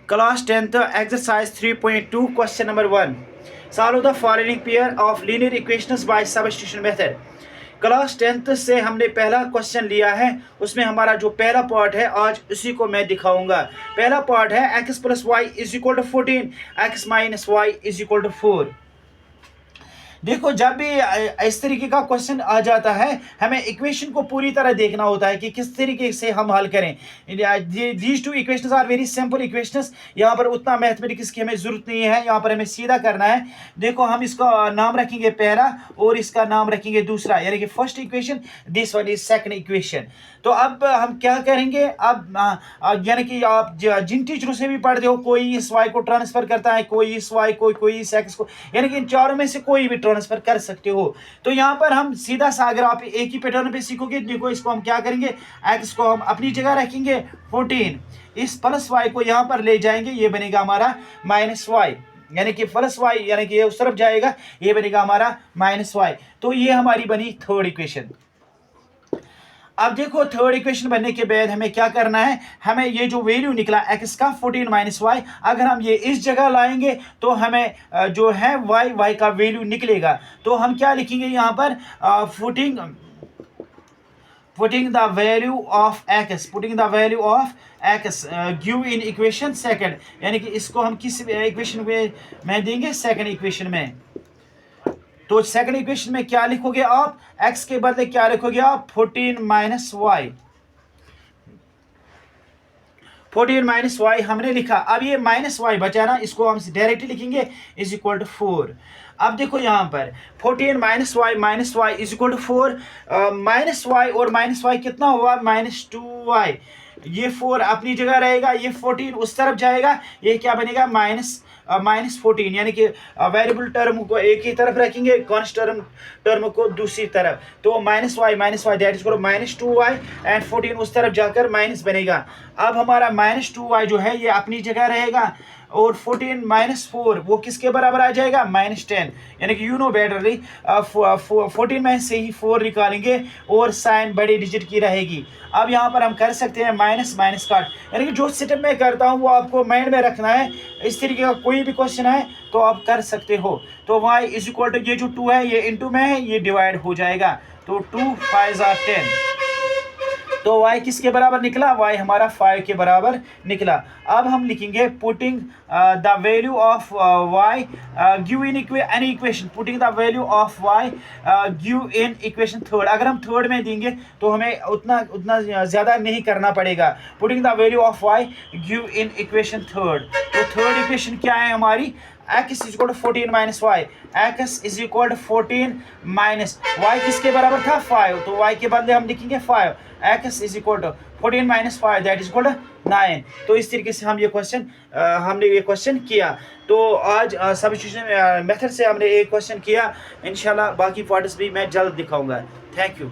Class 10th exercise 3.2 question number 1. Solve the following pair of linear equations by substitution method. Class 10th से हमने पहला question लिया है, उसमें हमारा जो पहला पार्ट है आज उसी को मैं दिखाऊंगा। पहला पार्ट है x + y = 14, x - y = 4। देखो, जब भी इस तरीके का क्वेश्चन आ जाता है हमें इक्वेशन को पूरी तरह देखना होता है कि किस तरीके से हम हल करें। These two equations are very simple equations. यहाँ पर उतना मैथमेटिक्स की हमें ज़रूरत नहीं है, यहाँ पर हमें सीधा करना है। देखो, हम इसका नाम रखेंगे पहला और इसका नाम रखेंगे दूसरा, यानी कि first equation, this one is second equation. तो अब हम क्या करेंगे, अब यानी कि आप जिन टीचरों से भी पढ़ते हो, कोई इस y को ट्रांसफर करता है, कोई इस y को, कोई इस x को, यानी कि इन चारों में से कोई भी ट्रांसफर कर सकते हो। तो यहाँ पर हम सीधा सा, अगर आप एक ही पैटर्न पे सीखोगे, देखो इसको हम क्या करेंगे, x को हम अपनी जगह रखेंगे 14, इस प्लस y को यहाँ पर ले जाएंगे, ये बनेगा हमारा -y, यानी कि प्लस y, यानी कि ये उस तरफ जाएगा, ये बनेगा हमारा -y। तो ये हमारी बनी थर्ड इक्वेशन। अब देखो, थर्ड इक्वेशन बनने के बाद हमें क्या करना है, हमें ये जो वैल्यू निकला x का 14 - y, अगर हम ये इस जगह लाएंगे तो हमें जो है y का वैल्यू निकलेगा। तो हम क्या लिखेंगे यहाँ पर, putting the value of x give in equation second, यानी कि इसको हम किस इक्वेशन में देंगे, सेकंड इक्वेशन में। तो सेकंड इक्वेशन में क्या लिखोगे आप, x के बदले क्या लिखोगे आप, 14 - y हमने लिखा। अब ये -y बचा ना, इसको हम डायरेक्टली लिखेंगे = 4। अब देखो यहाँ पर 14 - y = 4, -y और -y कितना हुआ, -2y। ये 4 अपनी जगह रहेगा, ये 14 उस तरफ जाएगा, ये क्या बनेगा, -14, यानी कि वेरिएबल टर्म को एक ही तरफ रखेंगे, कांस्टेंट टर्म को दूसरी तरफ। तो -y that is -2y and 14 उस तरफ जाकर माइनस बनेगा। अब हमारा -2y जो है ये अपनी जगह रहेगा, और 14 - 4 वो किसके बराबर आ जाएगा, -10, यानी कि यू नो बेटरली 14 में से ही 4 निकालेंगे और साइन बड़े डिजिट की रहेगी। अब यहाँ पर हम कर सकते हैं माइनस काट, यानी कि जो स्टेप मैं करता हूँ वो आपको माइंड में रखना है। इस तरीके का कोई भी क्वेश्चन है तो आप कर सकते हो। तो y = ये जो 2 है ये इंटू में है, ये डिवाइड हो जाएगा, तो 2 × 5 = 10। तो y किसके बराबर निकला, y हमारा 5 के बराबर निकला। अब हम लिखेंगे putting the value of y give in any equation, putting the value of y give in equation third. अगर हम थर्ड में देंगे तो हमें उतना ज़्यादा नहीं करना पड़ेगा। Putting the value of y give in equation third. तो थर्ड इक्वेशन क्या है हमारी, x = 14 - y, x = 14 minus y किसके बराबर था, 5, तो y के बदले हम लिखेंगे 5, x = 14 - 5 दैट इज 9। तो इस तरीके से हमने ये क्वेश्चन किया। तो आज सब्स्टिट्यूशन मेथड से हमने एक क्वेश्चन किया। इंशाल्लाह बाकी पार्ट्स भी मैं जल्द दिखाऊंगा। Thank you.